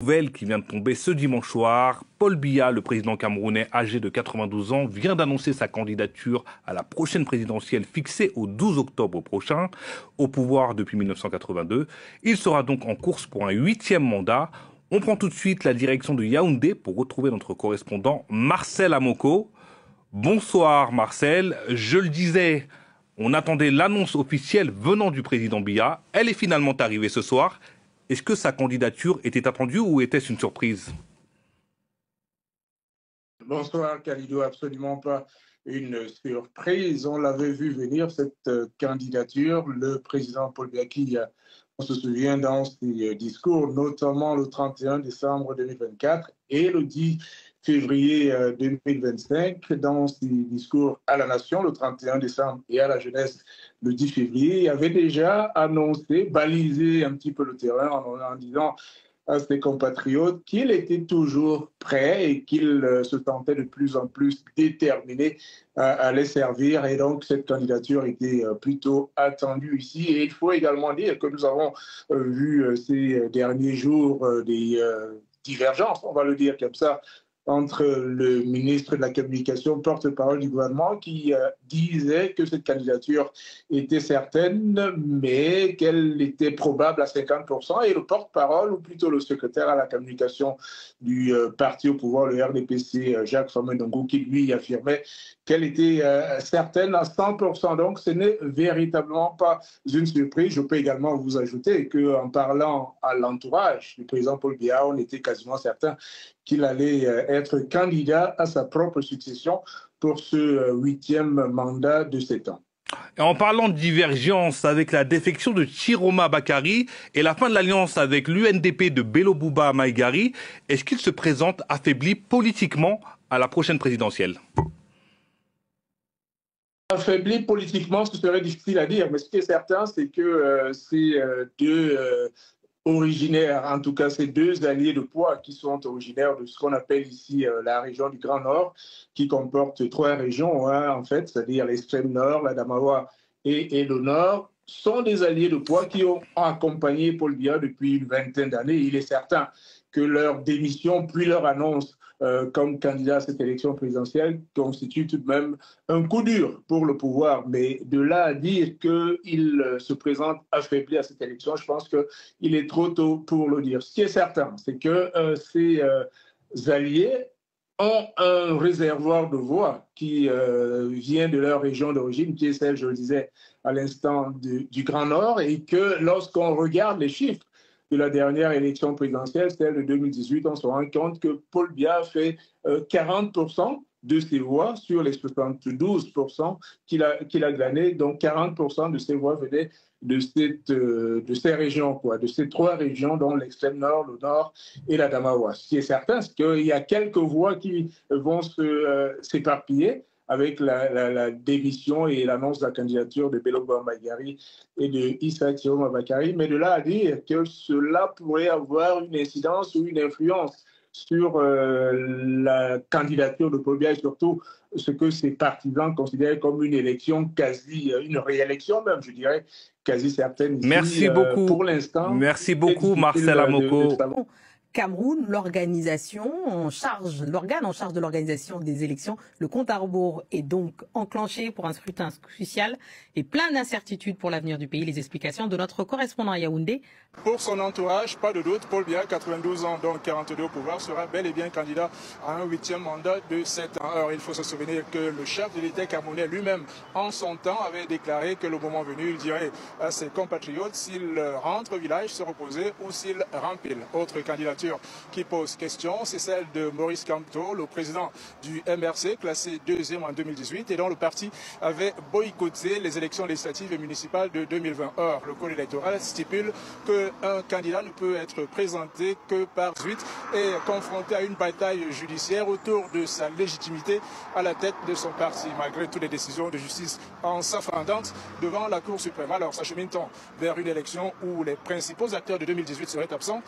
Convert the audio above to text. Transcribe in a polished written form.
Nouvelle qui vient de tomber ce dimanche soir, Paul Biya, le président camerounais âgé de 92 ans, vient d'annoncer sa candidature à la prochaine présidentielle fixée au 12 octobre prochain. Au pouvoir depuis 1982, il sera donc en course pour un 8e mandat. On prend tout de suite la direction de Yaoundé pour retrouver notre correspondant Marcel Amoko. Bonsoir Marcel, je le disais, on attendait l'annonce officielle venant du président Biya. Elle est finalement arrivée ce soir. Est-ce que sa candidature était attendue ou était-ce une surprise? Bonsoir Khalidou, absolument pas une surprise. On l'avait vu venir, cette candidature. Le président Paul Biya, on se souvient dans ses discours, notamment le 31 décembre 2024 et le 10 février 2025, dans ses discours à la nation, le 31 décembre, et à la jeunesse, le 10 février, il avait déjà annoncé, balisé un petit peu le terrain en disant à ses compatriotes qu'il était toujours prêt et qu'il se sentait de plus en plus déterminé à les servir. Et donc, cette candidature était plutôt attendue ici. Et il faut également dire que nous avons vu ces derniers jours des divergences, on va le dire comme ça, entre le ministre de la Communication, porte-parole du gouvernement, qui disait que cette candidature était certaine, mais qu'elle était probable à 50%, et le porte-parole, ou plutôt le secrétaire à la communication du parti au pouvoir, le RDPC, Jacques Famendongo, qui lui affirmait qu'elle était certaine à 100%. Donc, ce n'est véritablement pas une surprise. Je peux également vous ajouter qu'en parlant à l'entourage du président Paul Biya, on était quasiment certain qu'il allait être candidat à sa propre succession pour ce 8e mandat de 7 ans. Et en parlant de divergence avec la défection de Chiroma Bakary et la fin de l'alliance avec l'UNDP de Bello Bouba Maïgari, est-ce qu'il se présente affaibli politiquement à la prochaine présidentielle? Affaibli politiquement, ce serait difficile à dire, mais ce qui est certain, c'est que ces deux originaires, en tout cas ces deux alliés de poids qui sont originaires de ce qu'on appelle ici la région du Grand Nord, qui comporte 3 régions, en fait, c'est-à-dire l'extrême nord, la Damawa et le nord, sont des alliés de poids qui ont accompagné Paul Biya depuis une vingtaine d'années. Il est certain que leur démission, puis leur annonce comme candidat à cette élection présidentielle, constitue tout de même un coup dur pour le pouvoir. Mais de là à dire qu'il se présente affaibli à cette élection, je pense qu'il est trop tôt pour le dire. Ce qui est certain, c'est que ces alliés ont un réservoir de voix qui vient de leur région d'origine, qui est celle, je le disais à l'instant, du Grand Nord, et que lorsqu'on regarde les chiffres de la dernière élection présidentielle, celle de 2018, on se rend compte que Paul Biya fait 40% de ses voix sur les 72% qu'il a glané. Donc 40% de ses voix venaient de ces régions, de ces 3 régions, dont l'extrême nord, le nord et la Damawa. Ce qui est certain, c'est qu'il y a quelques voix qui vont s'éparpiller avec la démission et l'annonce de la candidature de Bello Bouba Maïgari et de Issa Chiroma Bakary, mais de là à dire que cela pourrait avoir une incidence ou une influence sur la candidature de Paul Biya et surtout ce que ses partisans considèrent comme une élection quasi, une réélection même, je dirais, quasi certaine ici. Merci beaucoup. Pour l'instant. Merci beaucoup, Marcel Amoko. Cameroun, l'organe en charge de l'organisation des élections, le compte à rebours est donc enclenché pour un scrutin crucial et plein d'incertitudes pour l'avenir du pays. Les explications de notre correspondant à Yaoundé. Pour son entourage, pas de doute, Paul Biya, 92 ans, donc 42 au pouvoir, sera bel et bien candidat à un 8e mandat de 7 ans. Alors, il faut se souvenir que le chef de l'État camerounais lui-même, en son temps, avait déclaré que le moment venu, il dirait à ses compatriotes s'il rentre au village se reposer ou s'il rempile. Autre candidature qui pose question, c'est celle de Maurice Kamto, le président du MRC, classé 2e en 2018 et dont le parti avait boycotté les élections législatives et municipales de 2020. Or, le code électoral stipule qu'un candidat ne peut être présenté que par suite et confronté à une bataille judiciaire autour de sa légitimité à la tête de son parti, malgré toutes les décisions de justice en s'affrontant devant la Cour suprême. Alors, s'achemine-t-on vers une élection où les principaux acteurs de 2018 seraient absents?